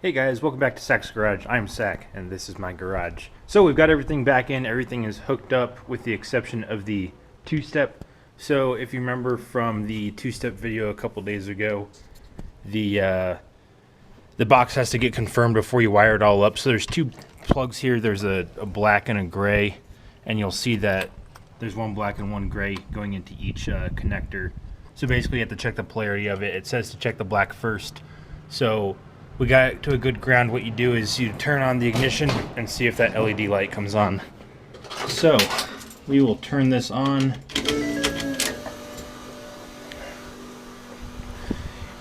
Hey guys, welcome back to Sack's Garage. I'm Sack, and this is my garage. So we've got everything back in. Everything is hooked up with the exception of the two-step. So if you remember from the two-step video a couple days ago, the box has to get confirmed before you wire it all up. So there's two plugs here. There's a black and a gray, and you'll see that there's one black and one gray going into each connector. So basically you have to check the polarity of it. It says to check the black first. So we got it to a good ground. What you do is you turn on the ignition and see if that LED light comes on. So we will turn this on.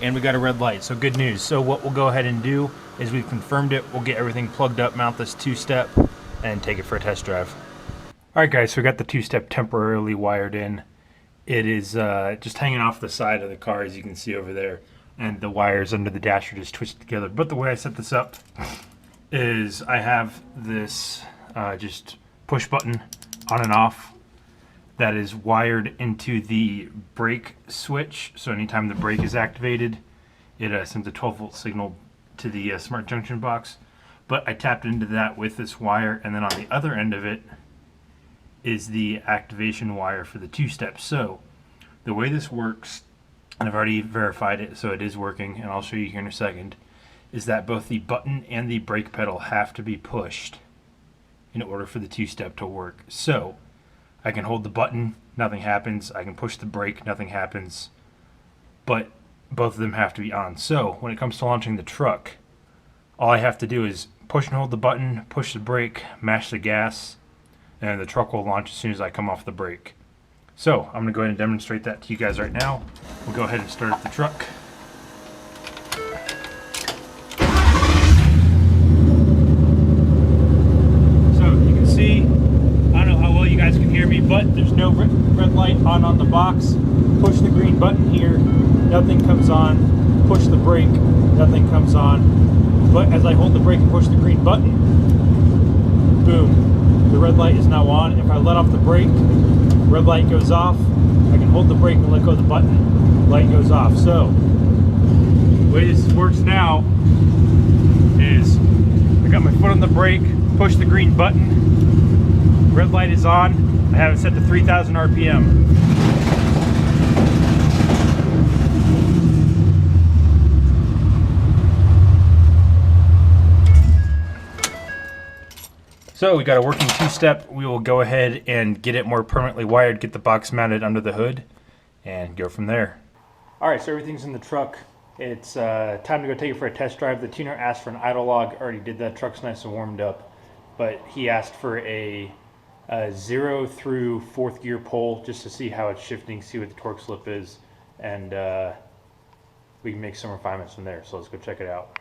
And we got a red light, so good news. So what we'll go ahead and do is we've confirmed it. We'll get everything plugged up, mount this two-step, and take it for a test drive. All right, guys, so we got the two-step temporarily wired in. It is just hanging off the side of the car, as you can see over there. And the wires under the dash are just twisted together. But the way I set this up is I have this just push button on and off that is wired into the brake switch. So anytime the brake is activated, it sends a 12-volt signal to the smart junction box. But I tapped into that with this wire, and then on the other end of it is the activation wire for the two-step. So the way this works, and I've already verified it, so it is working, and I'll show you here in a second, is that both the button and the brake pedal have to be pushed in order for the two-step to work. So I can hold the button, nothing happens. I can push the brake, nothing happens. But both of them have to be on. So when it comes to launching the truck, all I have to do is push and hold the button, push the brake, mash the gas, and the truck will launch as soon as I come off the brake. So I'm going to go ahead and demonstrate that to you guys right now. We'll go ahead and start up the truck. So you can see, I don't know how well you guys can hear me, but there's no red light on the box. Push the green button here, nothing comes on. Push the brake, nothing comes on. But as I hold the brake and push the green button, boom, the red light is now on. If I let off the brake, red light goes off. I can hold the brake and let go of the button, light goes off. So the way this works now is I got my foot on the brake, push the green button, red light is on. I have it set to 3,000 RPM. So we got a working two-step. We will go ahead and get it more permanently wired, get the box mounted under the hood, and go from there. All right, so everything's in the truck. It's time to go take it for a test drive. The tuner asked for an idle log. Already did that. Truck's nice and warmed up. But he asked for a 0 through 4th gear pull just to see how it's shifting, see what the torque slip is, and we can make some refinements from there. So let's go check it out.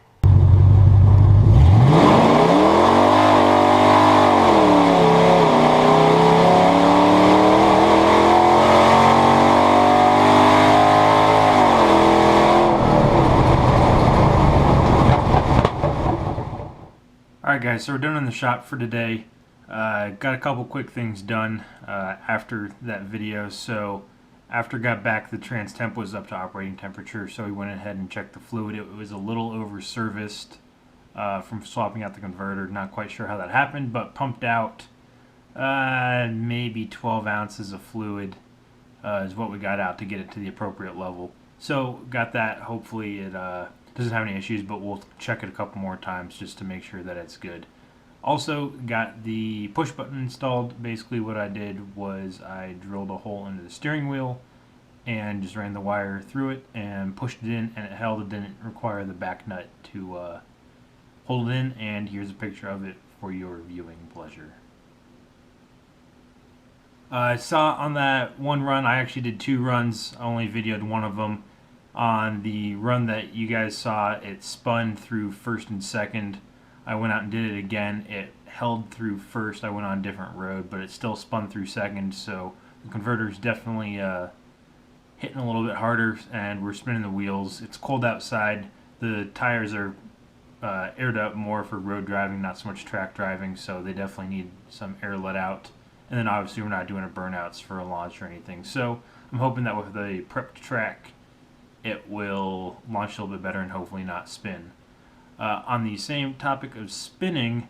Alright guys, so we're done in the shop for today. Got a couple quick things done after that video. So after got back, the trans temp was up to operating temperature, so we went ahead and checked the fluid. It was a little over serviced from swapping out the converter. Not quite sure how that happened, but pumped out maybe 12 ounces of fluid is what we got out to get it to the appropriate level. So got that. Hopefully it doesn't have any issues, but we'll check it a couple more times just to make sure that it's good. Also got the push button installed. Basically what I did was I drilled a hole into the steering wheel and just ran the wire through it and pushed it in, and it held. It didn't require the back nut to hold it in, and here's a picture of it for your viewing pleasure. I saw on that one run, I actually did 2 runs, I only videoed one of them. On the run that you guys saw, it spun through 1st and 2nd. I went out and did it again. It held through 1st. I went on a different road, but it still spun through 2nd. So the converter's definitely hitting a little bit harder, and we're spinning the wheels. It's cold outside. The tires are aired up more for road driving, not so much track driving, so they definitely need some air let out. And then obviously we're not doing a burnouts for a launch or anything. So I'm hoping that with the prepped track, it will launch a little bit better and hopefully not spin. On the same topic of spinning,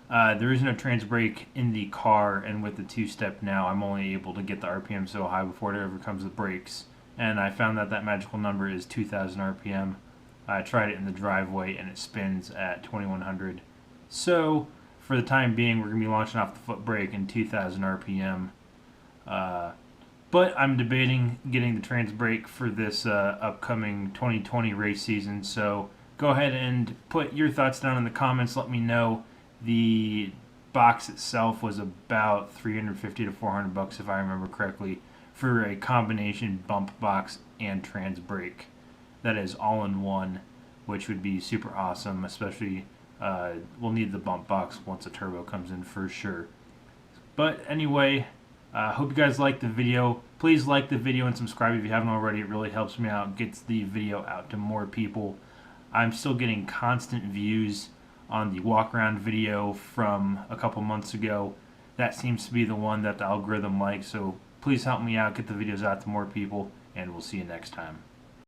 there is no transbrake in the car, and with the two-step now, I'm only able to get the RPM so high before it ever comes with brakes. And I found that that magical number is 2,000 RPM. I tried it in the driveway, and it spins at 2,100. So, for the time being, we're going to be launching off the foot brake in 2,000 RPM. But I'm debating getting the transbrake for this upcoming 2020 race season. So go ahead and put your thoughts down in the comments. Let me know. The box itself was about $350 to $400 if I remember correctly for a combination bump box and transbrake. That is all in one, which would be super awesome. Especially we'll need the bump box once the turbo comes in for sure. But anyway. Hope you guys liked the video. Please like the video and subscribe if you haven't already. It really helps me out, gets the video out to more people. I'm still getting constant views on the walk around video from a couple months ago. That seems to be the one that the algorithm likes, so please help me out, get the videos out to more people, and we'll see you next time.